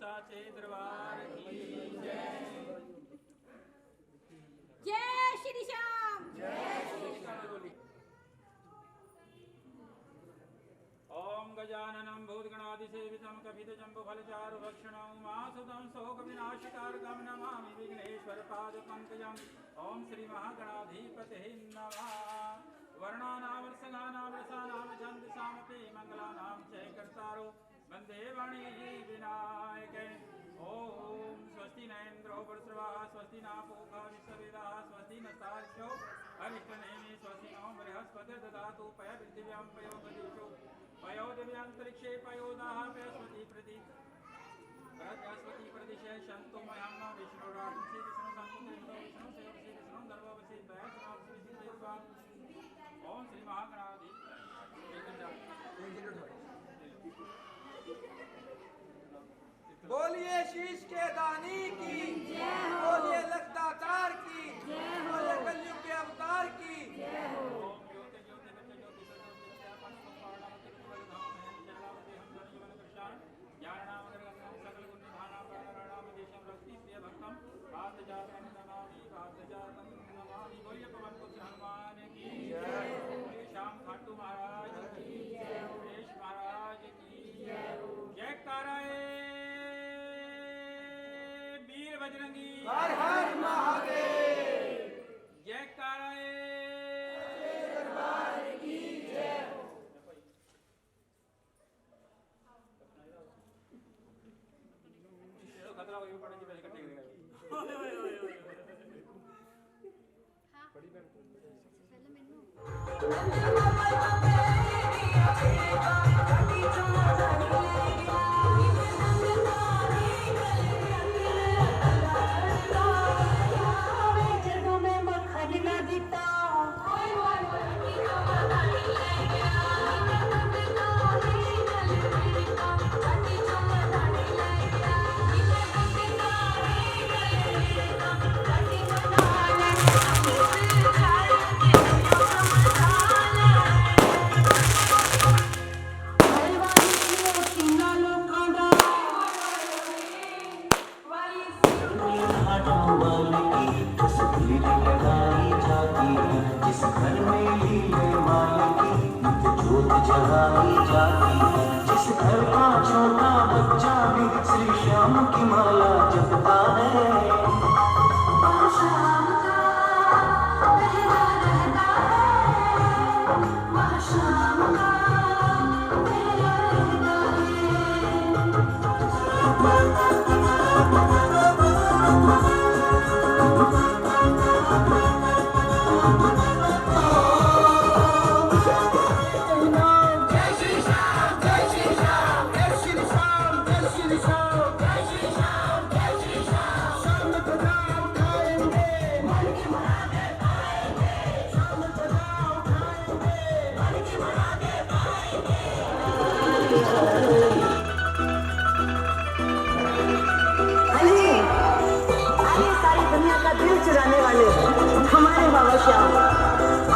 साचे दरबार की जय। जय श्री श्याम। जय श्री श्याम। ओम गजाननं भूतगणादिसेवितं कपितजम्बुफलचारुभक्षणं उमासुतं शोकविनाशकारकं नमामि विघ्नेश्वरपादपङ्कजम्। ओम श्री महागणाधिपतये नमः। वर्णानां वर्षगानां रसानां छन्दसामपि मङ्गलानां च कर्तारो वन्दे वाणी विनायके। ओम स्वस्ति न इन्द्रो वृषभाः स्वस्ति न पूषा विश्ववेदाः स्वस्ति नस्तार्क्ष्यो अरिष्टनेमिः स्वस्ति नो बृहस्पतिर्दधातु पयपृथिव्यां पयोगदिषु पयो दिव्यान्तरिक्षे पयोदाः बृहस्पति प्रदिशे शन्तु मह्यं न विष्णुरांसि विष्णु संपुत्रितो विष्णु सेवसि विष्णु दर्भवसि दयासनावसि विष्णुदेवा। ओम श्री महागणाधिपतये बोलिए शीश के दानी की, बोलिए लखदातार की, बोलिए कलयुग के अवतार की। बोलिए पवन पुत्र हनुमान की जय। बोलिए श्याम खाटू महाराज की जय। सुरेश महाराज की जय। कराए वीर बजरंगी हर हर महादेव। जय कराए दरबार की जय। खतरा वही पड़े जी बैठ के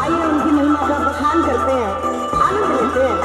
आइए उनकी महिमा का बखान करते हैं, आनंद लेते हैं।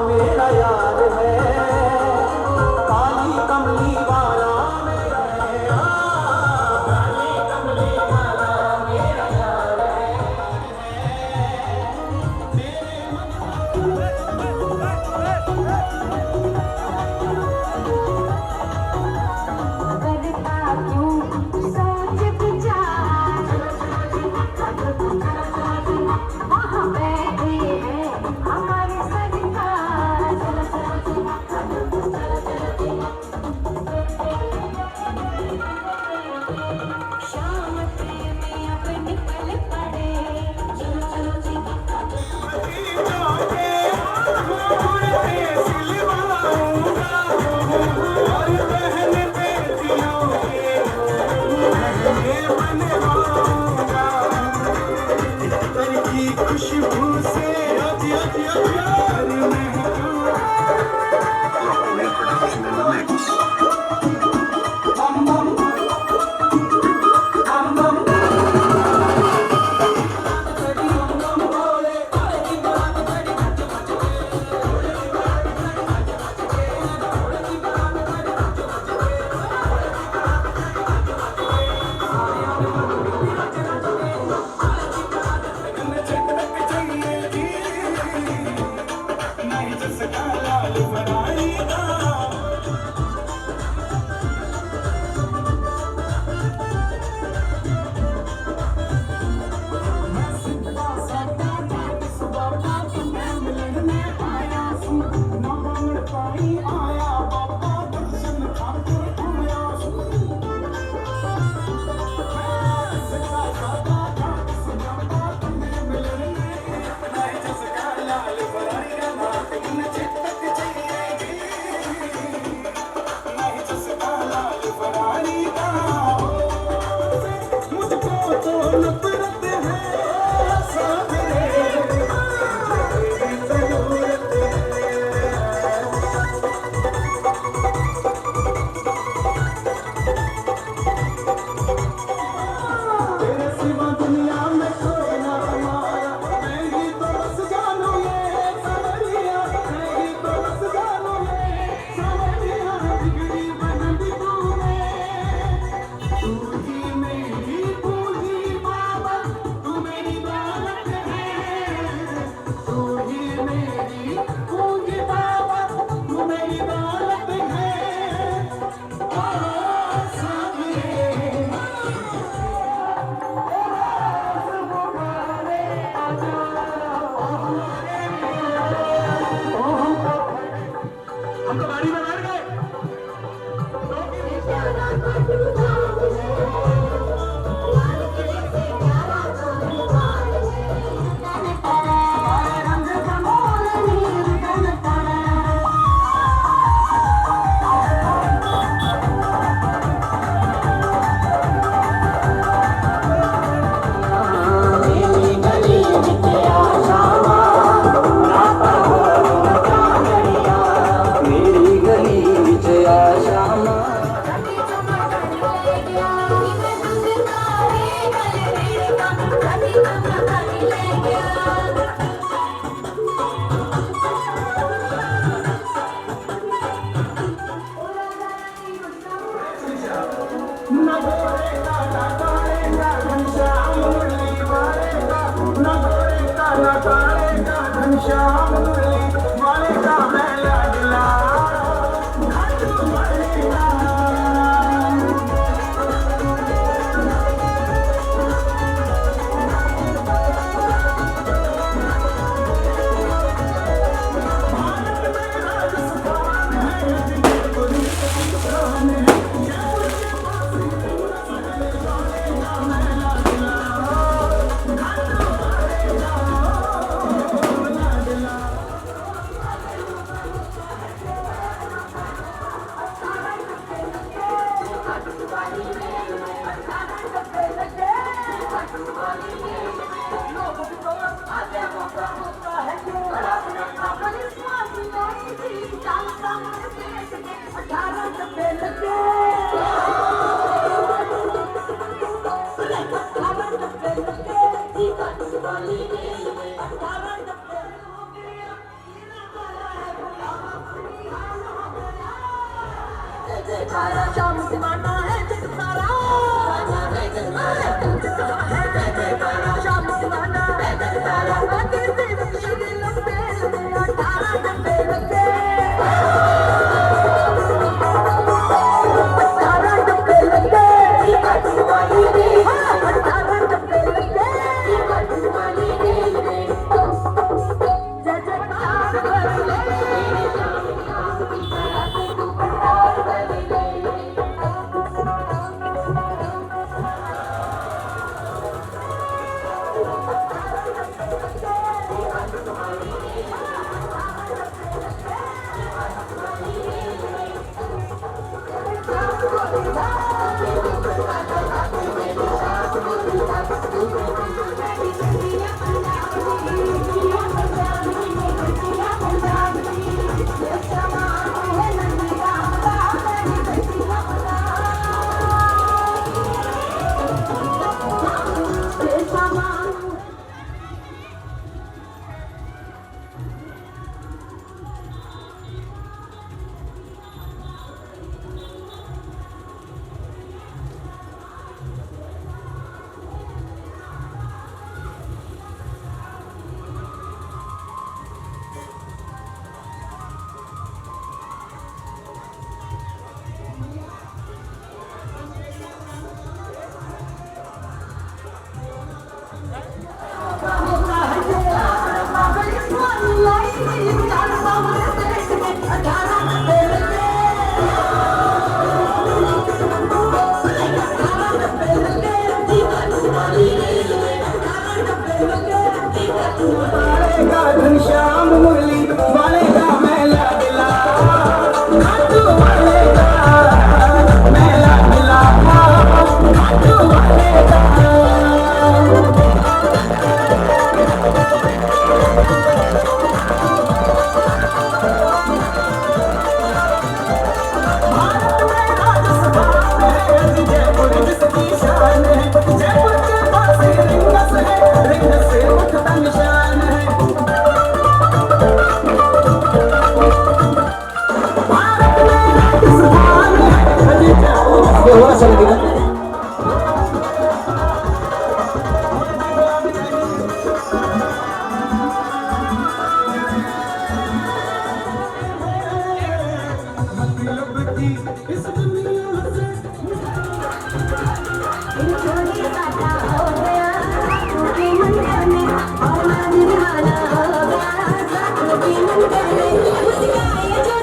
मेरा यार है काली कमली वाला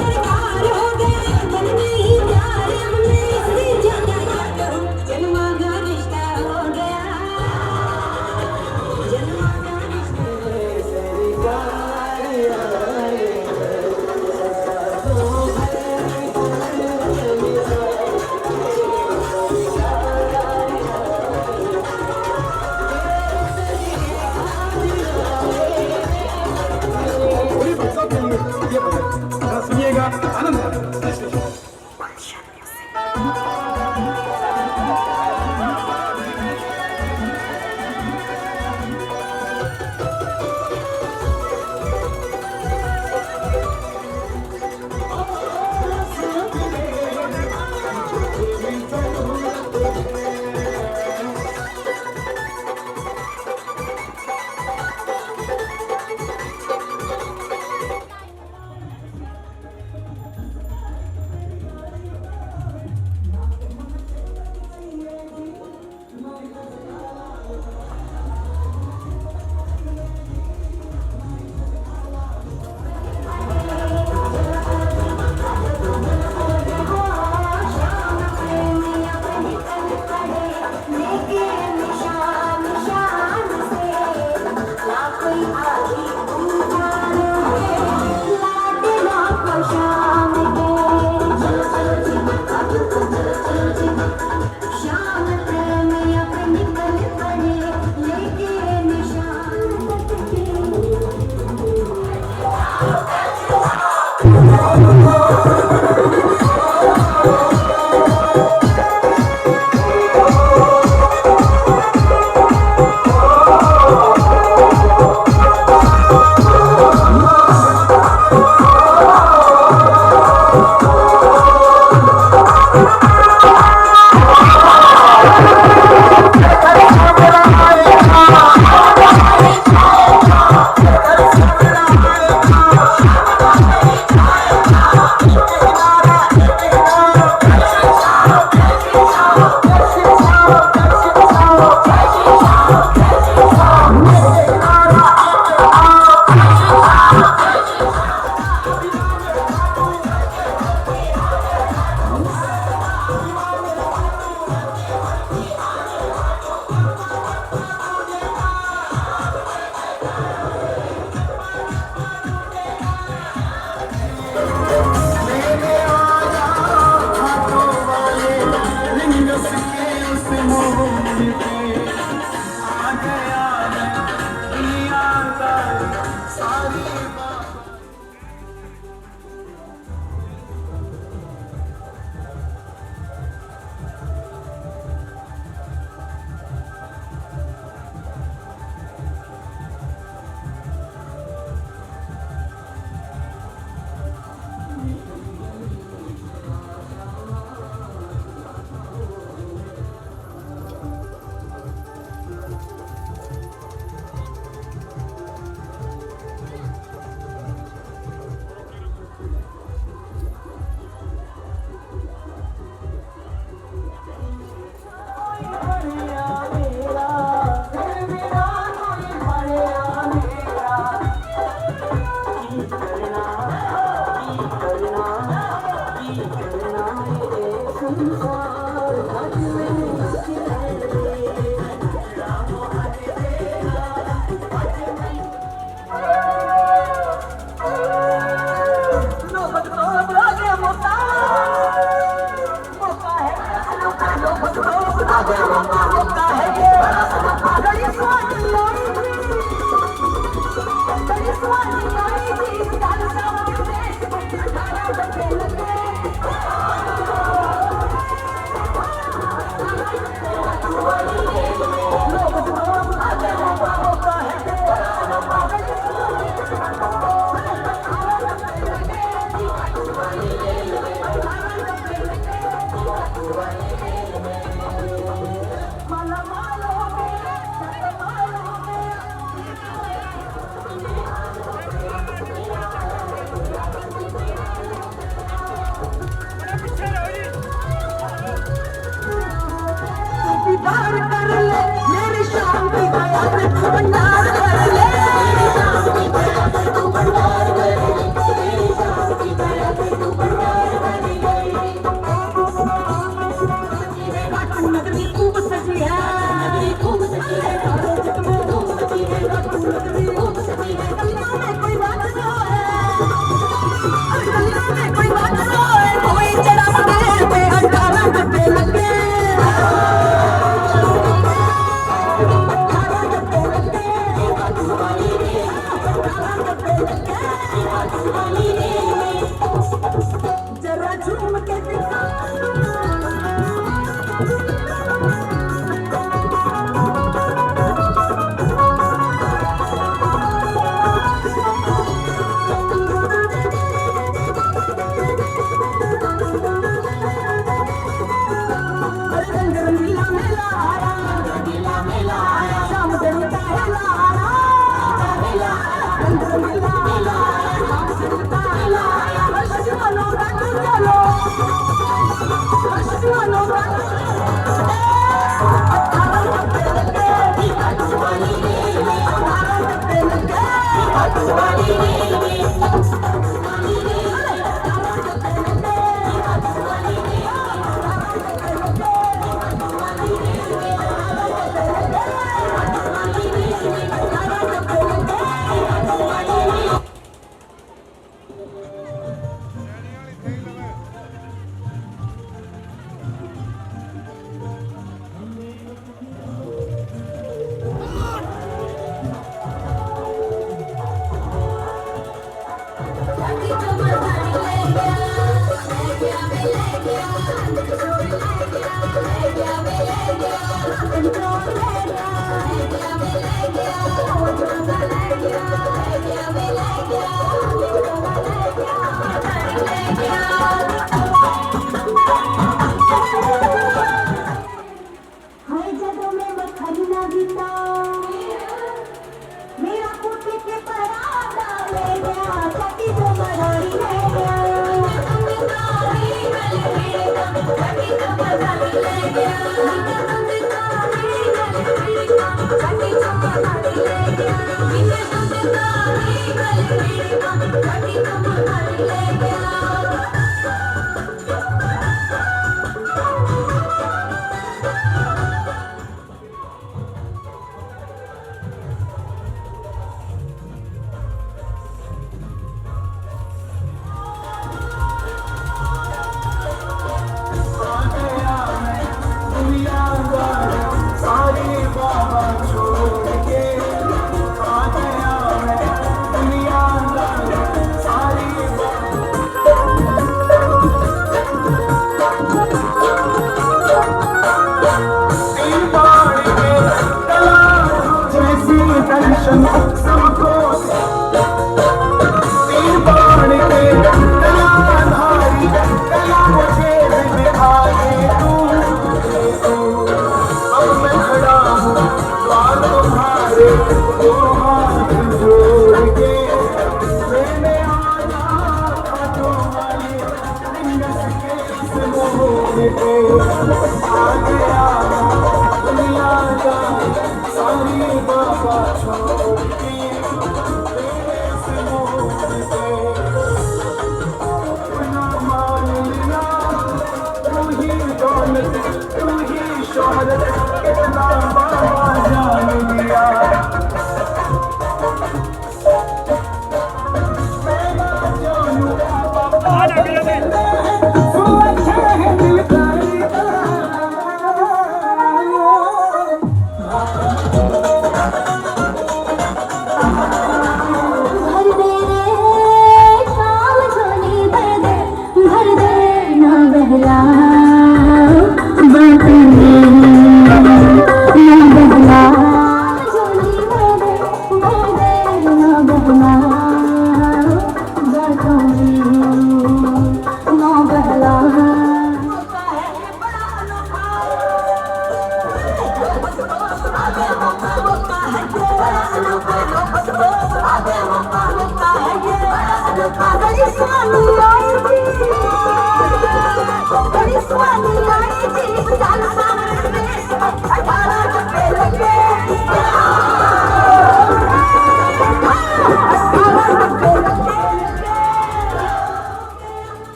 सरकार हो गए, मन में ही प्यार हमने इससे जाना।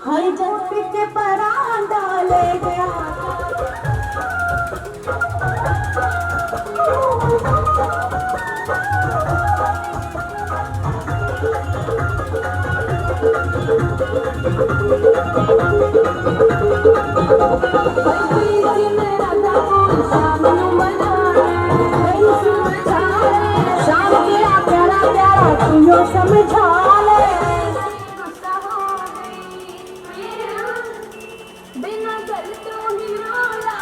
हर जग के परान डाले गया शाम तेरा प्यारा प्यारा तुझो समझा ले बिना गल तो ही रोला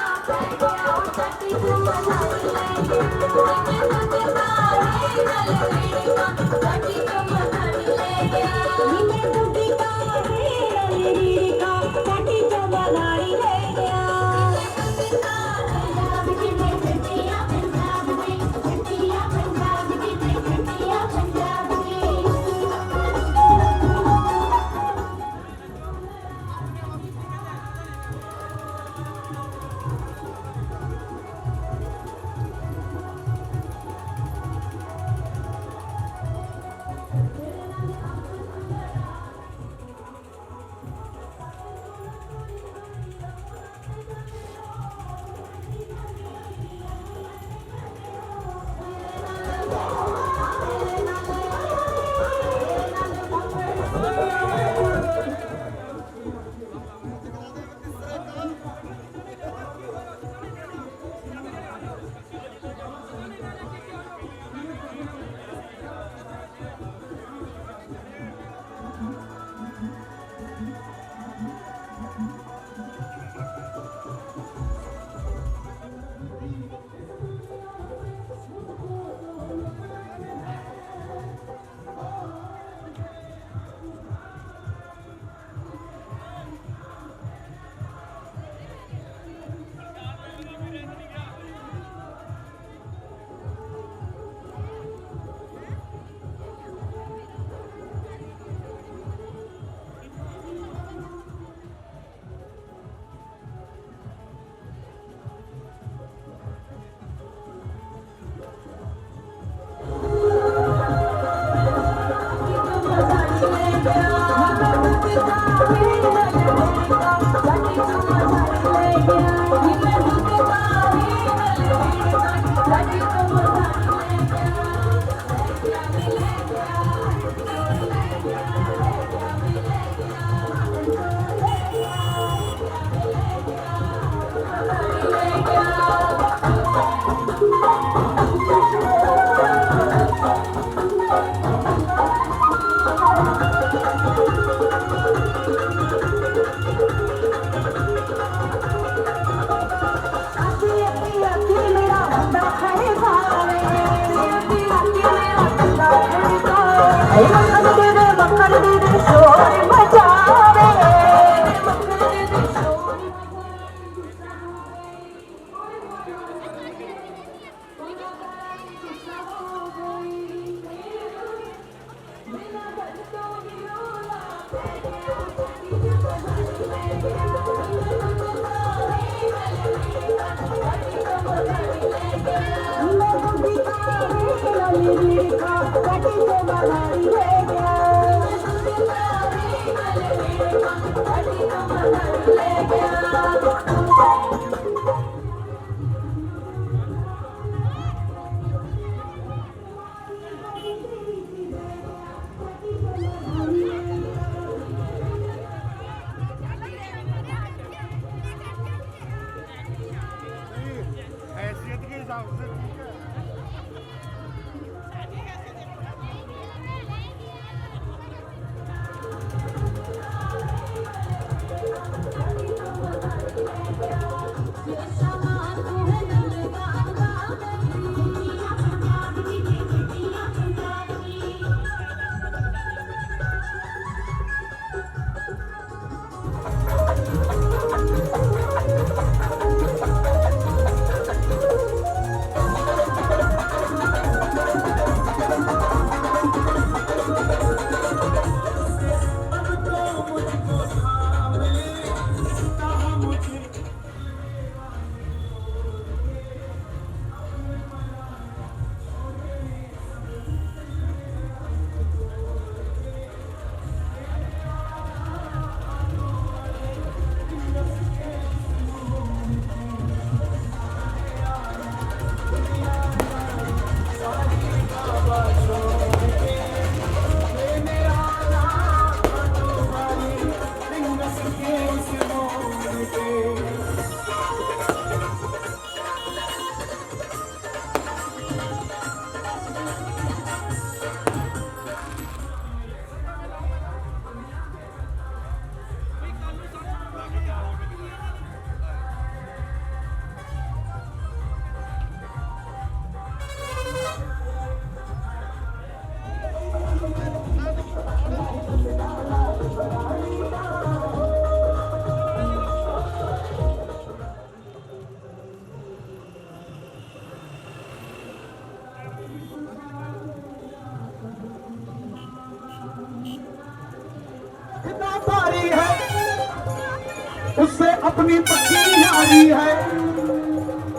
अपनी पक्की यारी है।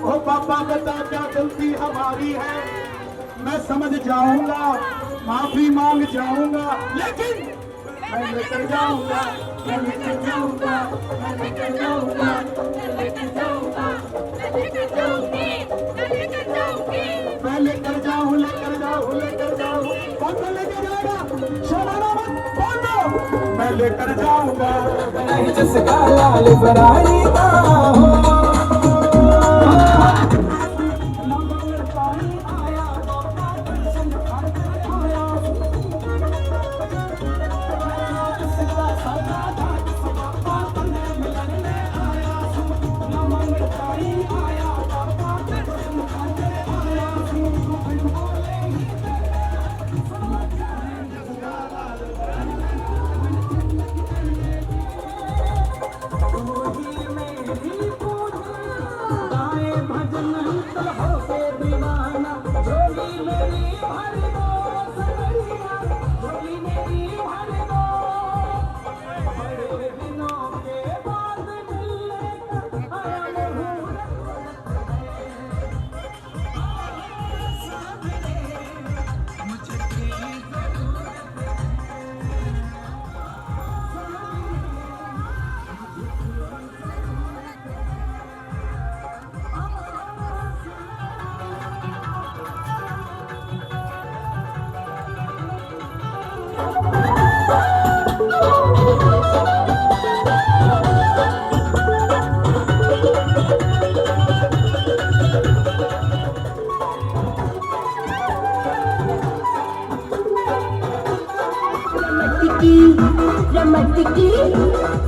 ओ पापा बता क्या गलती हमारी है, मैं समझ जाऊंगा, माफी मांग जाऊंगा, लेकिन मैं लेकर जाऊंगा, मैं लेकर जाऊंगा, मैं लेकर जाऊंगा, मैं लेकर जाऊंगा, मैं लेकर जाऊंगा, मैं लेकर जाऊं, लेकर जाऊं, लेकर जाऊं। कौन लेकर जाएगा? शोभाना मत बोलो, मैं लेकर जाऊंगा। नहीं जिसका लाल बरारी का हो,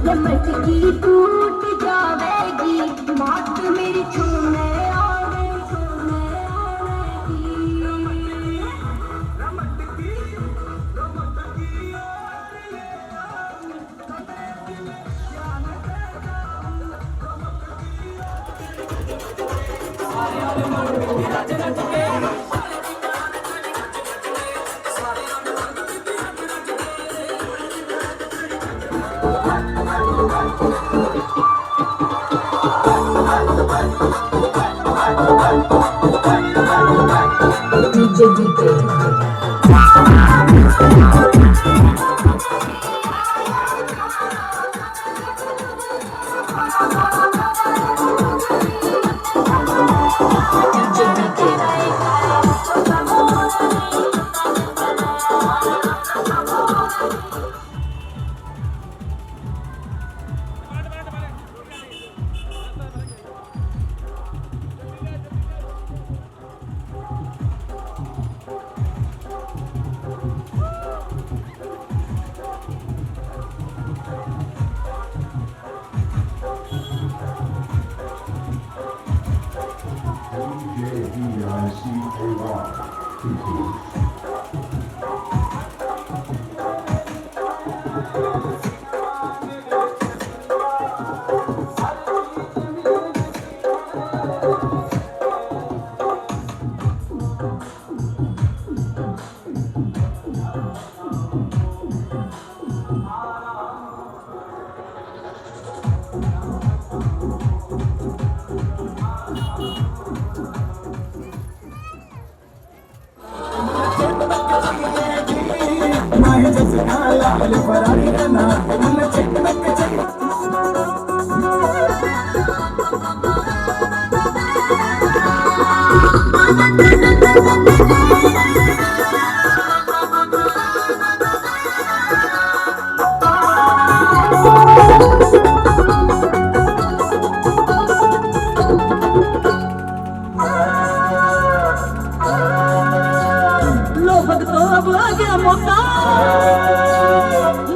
मटकी टूट जावेगी, बात मेरी छूने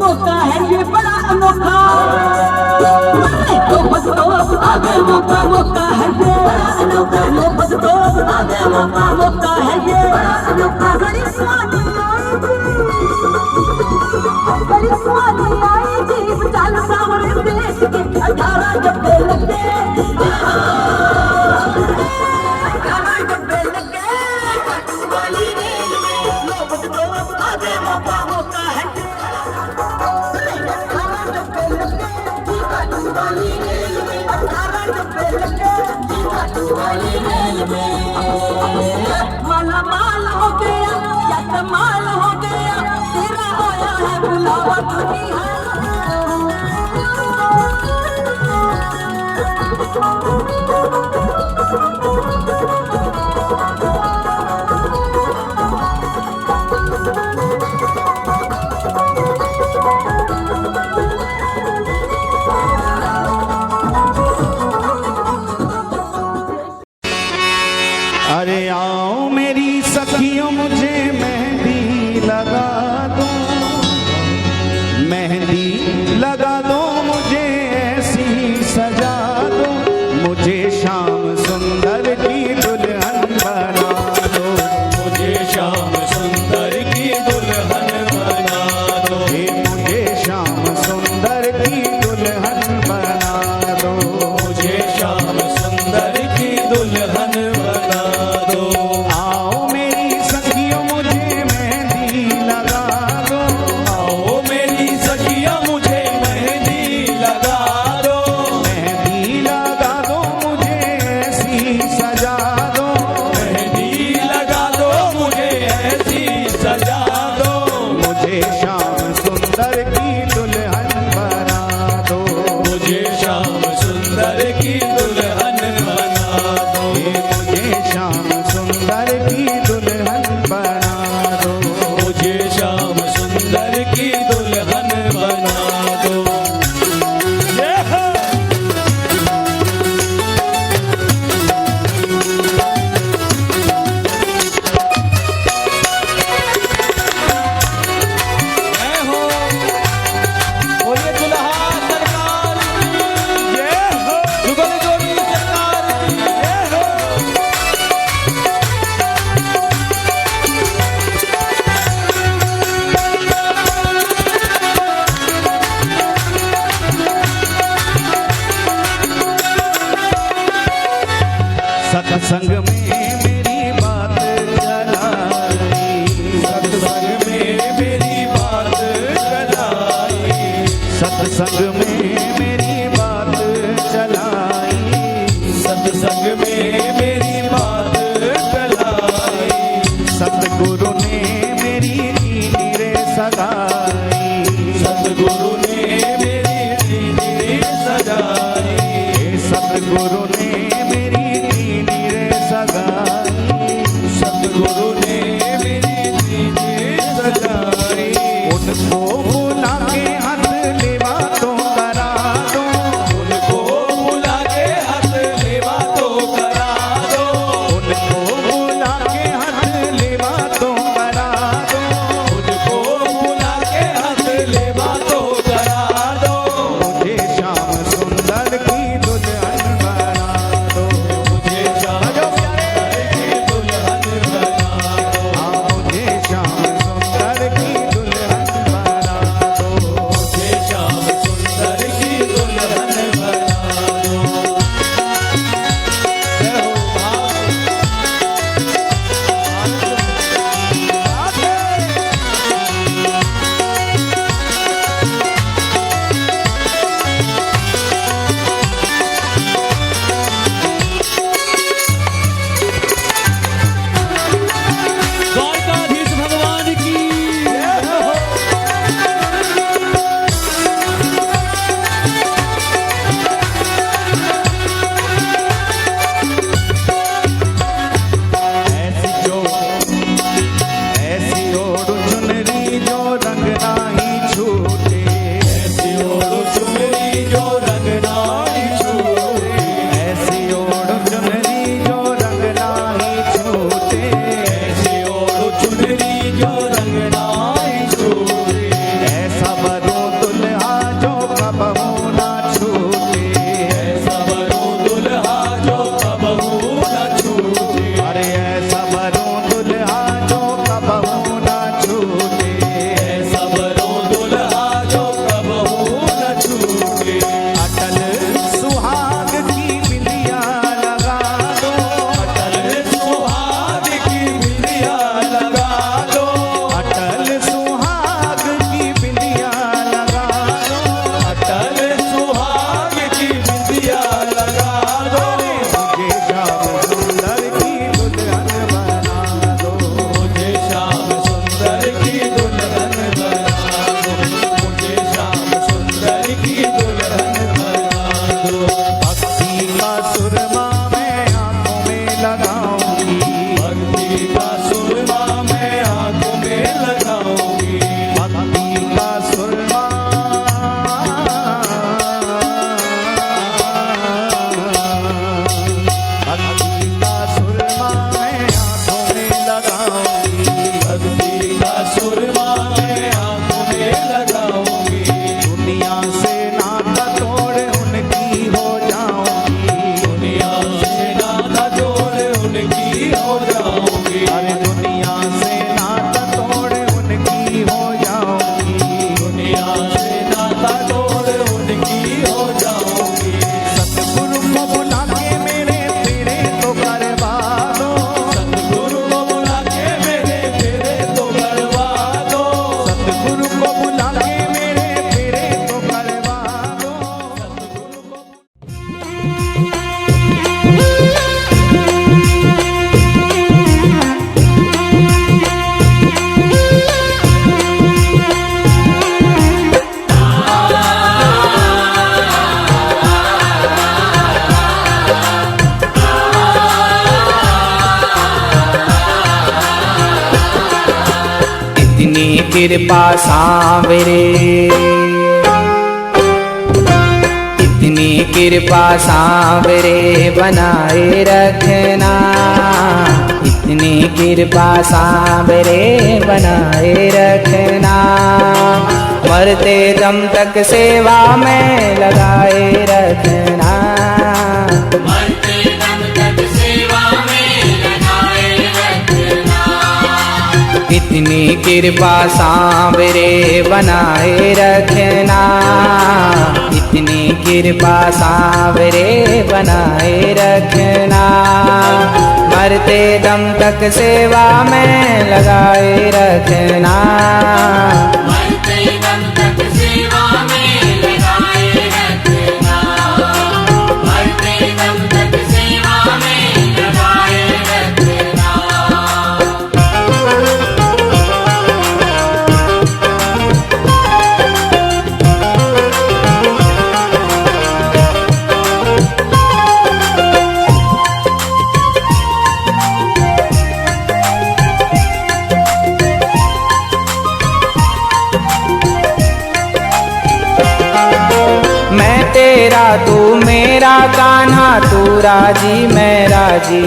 मौका है ये बड़ा अनोखा, मौका है ये बड़ा अनोखा, मौका है ये बड़ा अनोखा। बड़ी स्वाद आई जीप चाल सावरे देश के 18 डब्बे लगे, 18 डब्बे लगे वाली रेल में। लोग तो आगे मौका है, 18 डब्बे लगे वाली रेल में। वाली रेल में। माला माल हो गया या कमाल हो गया, तेरा आया है बुलावा दुनिया। अरे आओ मेरी सखियों मुझे मेहंदी लगा दो, मेहंदी लगा दो मुझे ऐसी सजा दो, मुझे श्याम सुंदर की दुल्हन बना दो, मुझे श्याम सुंदर की दुल्हन बना दो, मुझे श्याम सुंदर की दुल्हन बना दो, मुझे श्याम सुंदर की दुल्हन बना दो। आओ मेरी सखियों मुझे मेहंदी लगा दो, आओ मेरी सखियों मुझे मेहंदी लगा दो, मेहंदी लगा दो मुझे ऐसी सजा दो, मेहंदी लगा दो मुझे ऐसी सजा दो, मुझे श्याम सुंदर की दुल्हन बना दो, मुझे श्याम सुंदर की दुल्हन बना दो, मुझे श्याम सुंदर की दुल्हन बना दो, मुझे श्याम सुंदर की दुल्हन बना दो। मैं हो बोलिए दुल्हा सरकार की जय हो, जुगल जोड़ी सरकार की जय हो। सत्संग में मेरी बात चलाई, सत्संग में मेरी बात चलाई, सत्संग में मेरी बात चलाई, सत्संग में मेरी बात चलाई, सतगुरु ने मेरी नींद रे सगाई, सतगुरु ने मेरी नींद रे सगाई, सतगुरु ने मेरी नींद रे सगाई, सतगुरु ने मेरी नींद सगाई। उनको बुला के हाथ लेवा तो करा दो, उनको बुला के हाथ लेवा तो करा दो, उनको बुला के हाथ लेवा तो करा दो, उनको बुला के हाथ लेवा तो करा दो, मुझे श्याम सुंदर की दुल्हन बना दो, कृपा सांवरे, इतनी कृपा सांवरे बनाए रखना, इतनी कृपा सांवरे बनाए रखना, मरते दम तक सेवा में लगाए रखना, मरते दम तक सेवा में लगाए रखना, इतनी कृपा सांवरे बनाए रखना, इतनी कृपा सांवरे बनाए रखना, मरते दम तक सेवा में लगाए रखना, मरते दम तक सेवा में लगाए रखना, मरते दम तक सेवा में लगाए रखना। मैं तेरा तू मेरा कान्हा, तू राजी मैं राजी,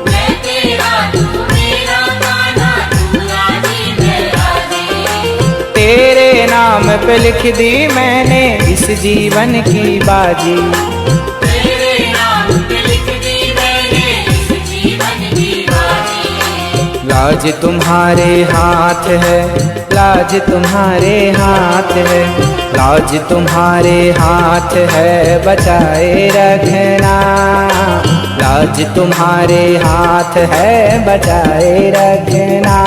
मैं तेरा तू मेरा कान्हा, तू राजी मैं राजी, तेरे नाम पे लिख दी मैंने इस जीवन की बाजी, तेरे नाम पे लिख दी मैंने इस जीवन की बाजी, लाज तुम्हारे हाथ है, लाज तुम्हारे हाथ है, लाज तुम्हारे हाथ है बचाए रखना, लाज तुम्हारे हाथ है बचाए रखना,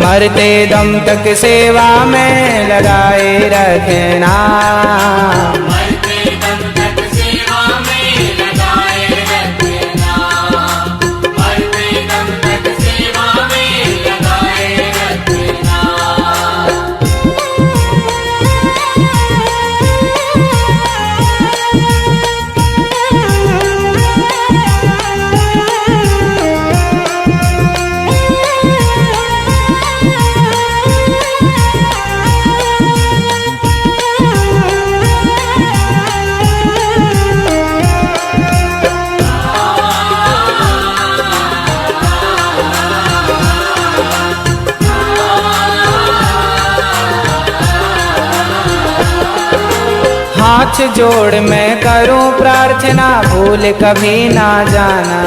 मरते दम तक सेवा में लगाए रखना, मरते दम तक सेवा में लगाए रखना, मरते दम तक सेवा में लगाए रखना। हाथ जोड़ मैं करूं प्रार्थना, भूल कभी ना जाना,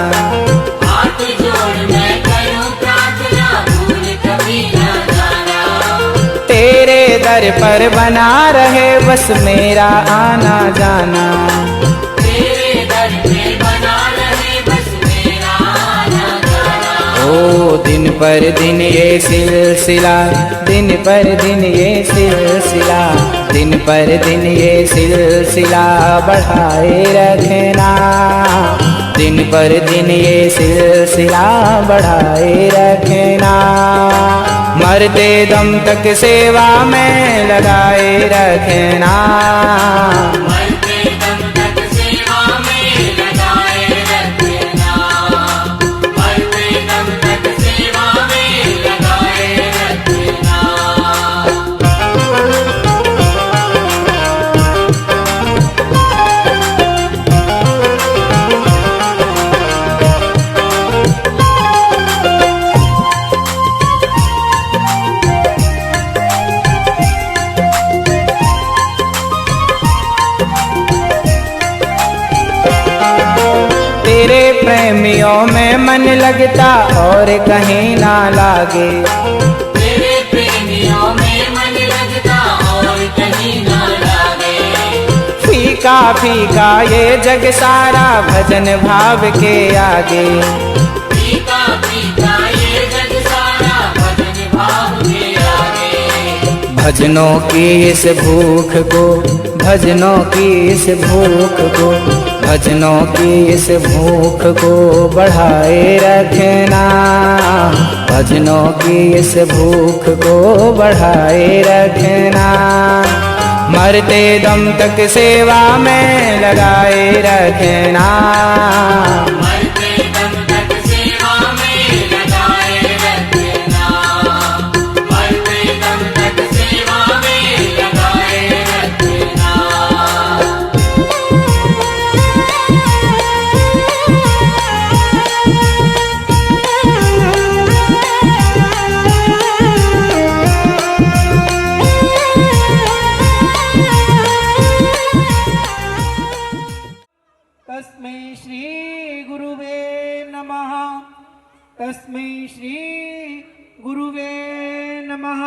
हाथ जोड़ मैं करूं प्रार्थना, भूल कभी न जाना, तेरे दर पर बना रहे बस मेरा आना जाना, तेरे दर पे बना रहे बस मेरा आना जाना, ओ दिन पर दिन ये सिलसिला, दिन पर दिन ये सिलसिला, दिन पर दिन ये सिलसिला बढ़ाए रखना, दिन पर दिन ये सिलसिला बढ़ाए रखना, मरते दम तक सेवा में लगाए रखना, मरते दम तक सेवा में लगाए रखना, मरते दम तक सेवा में लगाए रखना। तेरे प्रेमियों में मन लगता और कहीं ना लागे, तेरे प्रेमियों में मन लगता और कहीं न लागे, फीका फीका ये जग सारा भजन भाव के आगे, फीका फीका ये जग सारा भजन भाव के आगे, भजनों की इस भूख को, भजनों की इस भूख को, भजनों की इस भूख को बढ़ाए रखना, भजनों की इस भूख को बढ़ाए रखना, मरते दम तक सेवा में लगाए रखना, मरते दम तक सेवा में लगाए रखना, मरते श्री गुरुवे नमः। तस्मै श्री गुरुवे नमः।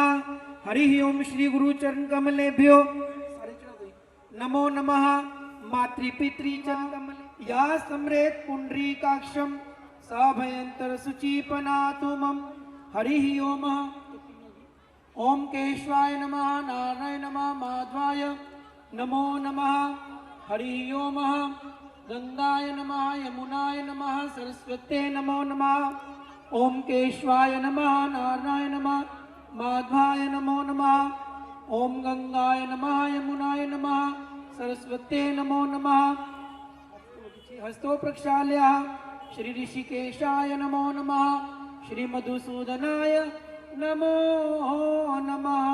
हरि ओम। श्री गुरु चरण कमलेभ्यो नमो नमः। मातृपितृ चरण कमले या सम्रेत पुंडरीकाक्षम सभयंतर सुचीपनातु मम। हरि ओम। ओम केशवाय नमः। नारायण नमः। माधवाय नमो नमः। हरि ओम। गंगाय नमः। यमुनाय नमः। सरस्वते नमो नमः। ओम केशवाय नमः। नारायण नमः। माधवाय नमो नमः। ओम गंगाय नमः। यमुनाय नमः। सरस्वते नमो नमः। हस्तो प्रक्षाल्य श्री ऋषिकेशाय नमो नमः। श्री मधुसूदनाय नमो नमः।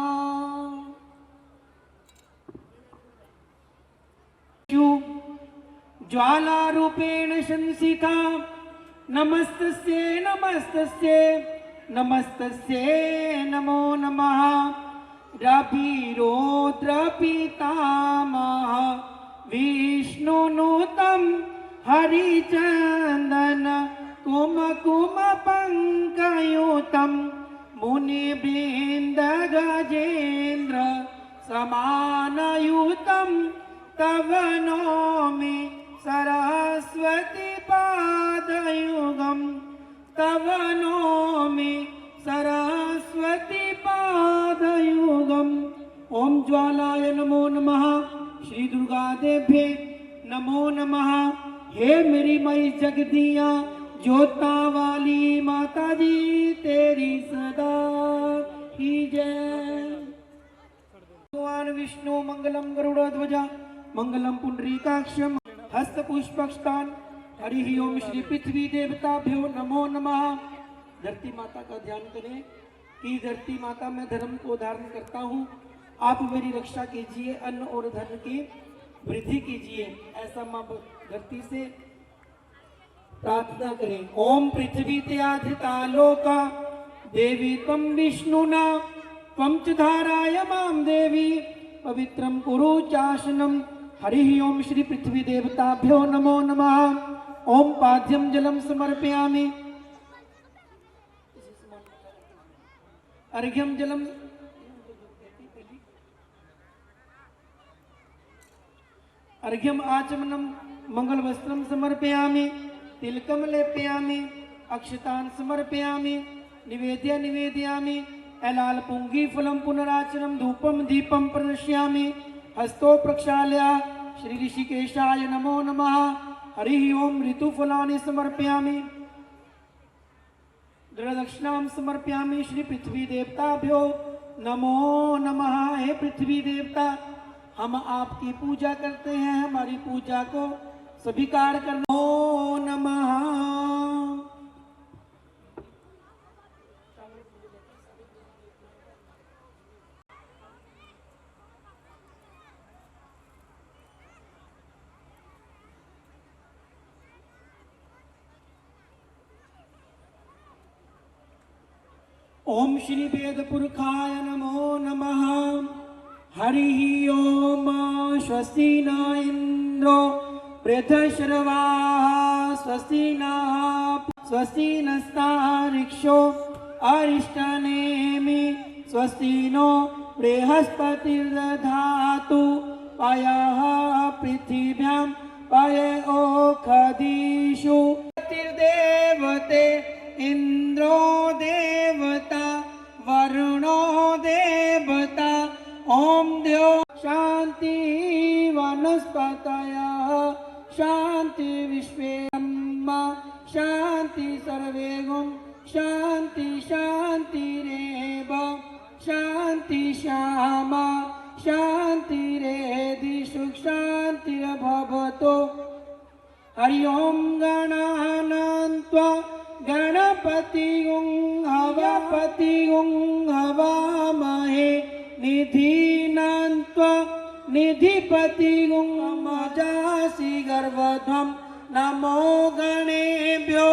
ज्वालारूपेण संसिता नमस्तस्यै नमस्तस्यै नमस्तस्यै नमो नमः। रविरोद्रपितामह विष्णुनुतं हरिचन्दन कुमकुम पंकयुतं मुनिवृन्द गजेन्द्र समानयुतं तव नौमि सरस्वती पादयुगं। तव नौमि सरस्वती पादयुगम्। ओम ज्वालाय नमो नमः। श्री दुर्गा देव्ये नमो नमः। हे मेरी मई जगदिया ज्योता वाली माता जी तेरी सदा ही जय। भगवान विष्णु मंगलम गरुड़ध्वजा मंगलम पुंडरीकाक्षम हस्तपुष्पक्षतान। हरि ओम। श्री पृथ्वी देवताभ्यो नमो नमः। धरती माता का ध्यान करें कि धरती माता मैं धर्म को धारण करता हूँ, आप मेरी रक्षा कीजिए, अन्न और धन की वृद्धि कीजिए। ऐसा माँ धरती से प्रार्थना करें। ओम पृथ्वी त्याधिता लोका देवी त्वं विष्णुना त्वं च धाराय मां देवी पवित्रं कुरु चाशनम। हरि ओम। श्री पृथ्वी देवताभ्यो नमो नमः। ओम पाद्यम जलम समर्पयामि। अर्घ्यम जलम अर्घ्यम आचमनम मंगल वस्त्रम समर्पयामि। तिलकम लेपयामि। अक्षतान समर्पयामि। निवेद्य निवेदयामि। एलाल पुंगी फलम पुनराचनम धूपम दीपम प्रणश्यामि। हस्तो प्रक्षाल्य श्री ऋषिकेशाय नमो नमः। हरि ओम। ऋतुफलानि समर्पयामि। दक्षिणाम समर्पयामि। श्री पृथ्वी देवताभ्यो नमो नमः। हे पृथ्वी देवता, हम आपकी पूजा करते हैं, हमारी पूजा को स्वीकार करना। नमो नमः। ओम श्री वेद पुरखाय नमो नमः। हरि ओम। स्वस्ति न इंद्रो वृद्धश्रवाः स्वस्ति नस्तार्क्ष्यो अरिष्टनेमि स्वस्ति नो बृहस्पतिर्दधातु पयः पृथिव्यां पय ओखदिषु। देवते इंद्रो देवता वरुणो देवता। ओम द्यो शांति वनस्पतयः शांति विश्वे ब्रह्मा शांति सर्वे गुण शांति शांतिरेव शांति श्यामा शांतिरेधि सुख शांतिर्भवतु। हरि ओम। गणानान्त्वा गणपतिगुं हवामहे निधीनान्त्वा निधिपतिगुं मजासि गर्भध्वं। नमो गणेभ्यो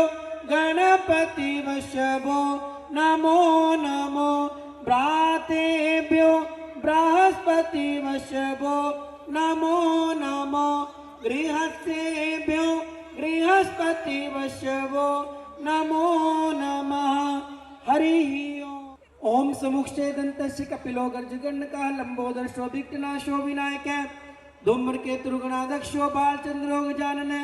गणपतिवशभो नमो नमो भ्रातेभ्यो बृहस्पतिवशभो नमो नमो गृहस्थेभ्यो गृह बृहस्पति वशवो नमो नमः हरि ओम। ओम समुक्षे दन्तस्य कपिलो गर्जगणकः लंबोदर्शो विघ्ननाशो विनायकः धूम्रकेतुर्गणाध्यक्षो बालचंद्रो गजाननः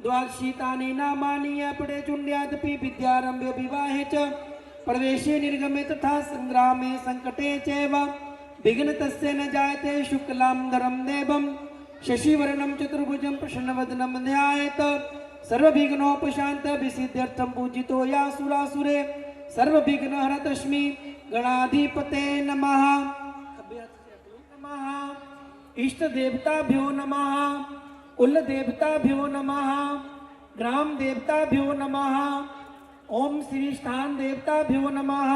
द्वादशीतानि नामानि पठे चुण्ड्यादपि विद्यारम्भे विवाहे च प्रवेशे निर्गमे तथा संग्रामे संकटे चैव विघ्न तस्य न जायते शुक्लांबरधरं देवं शशिवर्णं चतुर्भुजं प्रसन्नवदनं ध्यायेत् सर्वविघ्नोपशान्त विसिद्ध्यर्थं पूजितो यासुरासुरे सर्वविघ्नहर तस्मै गणाधिपते नमः। इष्ट देवताभ्यो नमः, कुल देवताभ्यो नमः, ग्राम देवताभ्यो नमः, ओम श्री स्थान देवताभ्यो नमः,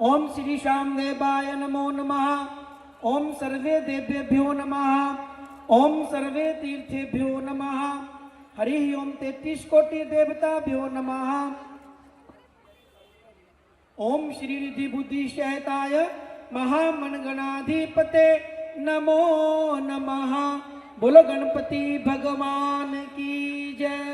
ओम श्री श्याम देवाय नमो नमः, ओम सर्वे देवेभ्यो नमः, ओम सर्वे तीर्थेभ्यो नमः। हरि ओम 33 कोटि देवताभ्यो नमः। ओम श्री रिद्धि बुद्धि सहिताय महामनगणाधिपते नमो नमः। बोलो गणपति भगवान की जय।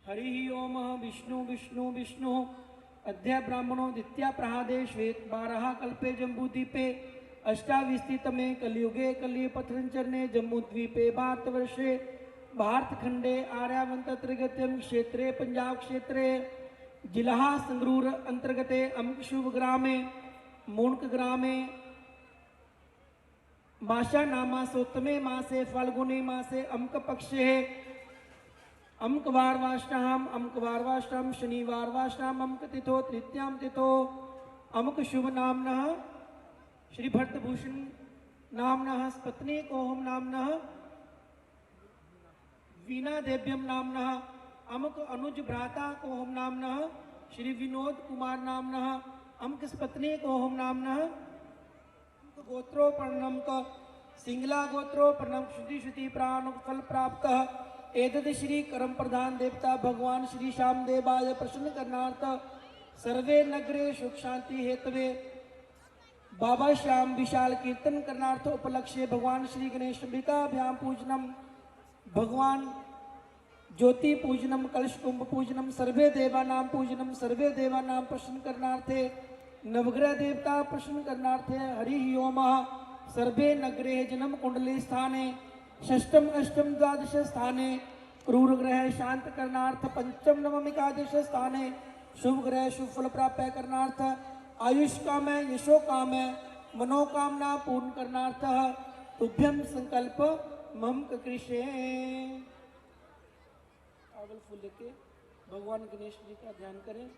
हरि ओम विष्णु विष्णु विष्णु अध्याय ब्राह्मणो द्वितीय प्रहादे श्वेत 12 कल्पे जम्बूद्वीपे अष्टाविस्तितमे कलियुगे कलियुग पथंचरणे जम्बूद्वीपे भारतवर्षे भारतखंडे आर्यावंत त्रिगत्यम क्षेत्रे पंजाब क्षेत्रे जिला संगरूर अंतर्गते अम्कशुभ ग्रामे मूणक ग्रामे माशा नामा सोत्तमे मासे फाल्गुनी मासे अम्क पक्षे अम्क वारवाष्टाम शनिवार वाष्टाम अम्क तिथो तृतीयाम तिथो अम्क शुभ नामनः श्री भट्टभूषण नामनः पत्नी कोहम नामनः वीणा देव्यम नामनः अमुक अनुज भ्राता कोहम नामनः श्री विनोद कुमार नामनः अमुक पत्नी कोहम नामनः गोत्रो प्रणम क सिंगला गोत्रो प्रणम शुद्धि शुद्धि प्राण फल प्राप्त एतद श्री कर्म प्रधान देवता भगवान श्री श्याम देवाय प्रसन्न करनार्थ सर्वे नगरे सुख शांति हेतवे बाबा श्याम विशाल कीर्तन करनार्थ उपलक्ष्य भगवान श्री गणेश अंबिकाभ्याम पूजनम भगवान ज्योति पूजनम कलश कुंभ पूजनम सर्वे देवानां पूजनम सर्वे देवानां प्रसन्न करनार्थे नवग्रह देवता प्रसन्न करनार्थे हरि ओम। सर्वे नगरे जन्म कुंडली स्थाने षष्टम अष्टम द्वादश स्थाने क्रूर ग्रह शांत करनार्थ पंचम नवम एकादश स्थाने शुभ ग्रह शुभ फल प्राप्त करनार्थ आयुष काम यशो काम मनोकामना पूर्ण करनार्थ तुभ्यम संकल्प मम कृष्णे। अवल फूल लेके भगवान गणेश जी का ध्यान करें।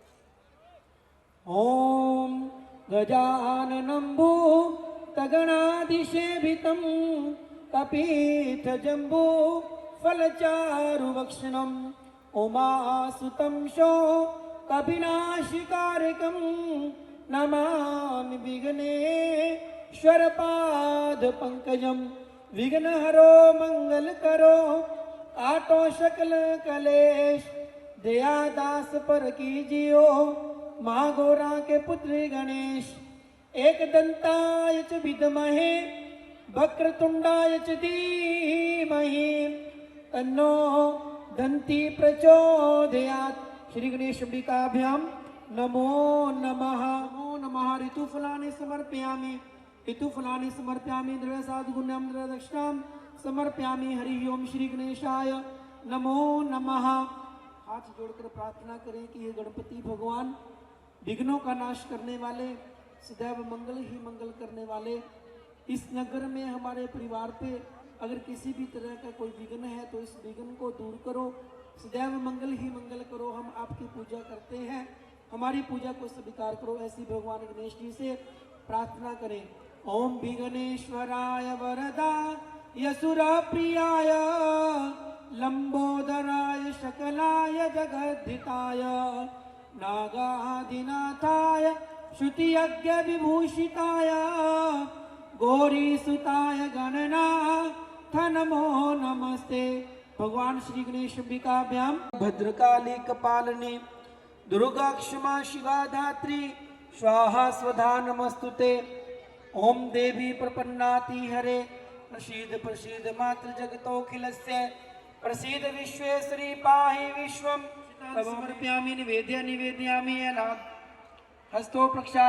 ओम गजाननं भूतगणाधिसेवितं कपीठ जम्बू फलचारुभक्षणं उमासुतं शो कविनाशिकारकं नमामि विघ्नेश्वर पाद पंकजं विघ्नहरो मंगल करो काटो सकल कलेश दया दास पर कीजियो माँ गौरा के पुत्र गणेश एक दंताय च विद्महे वक्रतुंडाय च धीमहि तन्नो दंती प्रचोदयात्। श्री गणेश अंबिकाभ्याम नमो नमः। नमो नमः। ऋतुफलानि समर्पयामि ऋतुफलानि समर्पयामि द्रव्य साधुगुण्यं द्रव्य दक्षिणां समर्पयामि। हरि ओम श्री गणेशाय नमो नमः। हाथ जोड़कर प्रार्थना करें कि ये गणपति भगवान विघ्नों का नाश करने वाले सदैव मंगल ही मंगल करने वाले इस नगर में हमारे परिवार पे अगर किसी भी तरह का कोई विघ्न है तो इस विघ्न को दूर करो, सदैव मंगल ही मंगल करो। हम आपकी पूजा करते हैं, हमारी पूजा को स्वीकार करो। ऐसी भगवान गणेश जी से प्रार्थना करें। ओम विघ्नेश्वराय वरदा यसुरा प्रियाय लंबोदराय शकलाय जगद्धिताय नागादिनाथाय श्रुति यज्ञ विभूषिताय गौरीसुताय गणनाथ नमो नमस्ते। भगवान श्री गणेश अंबिकाभ्याम भद्रकाली कपालिनी दुर्गा क्षमा शिवा धात्री स्वाहा स्वधा नमस्तुते। ओम देवी प्रपन्नाति हरे प्रसीद प्रसीद मात्र जगतोऽखिलस्य प्रसीद विश्वेश्वरी पाहि विश्वं तव समर्पयामि निवेदयामि अनाथ हस्तो प्रक्षाल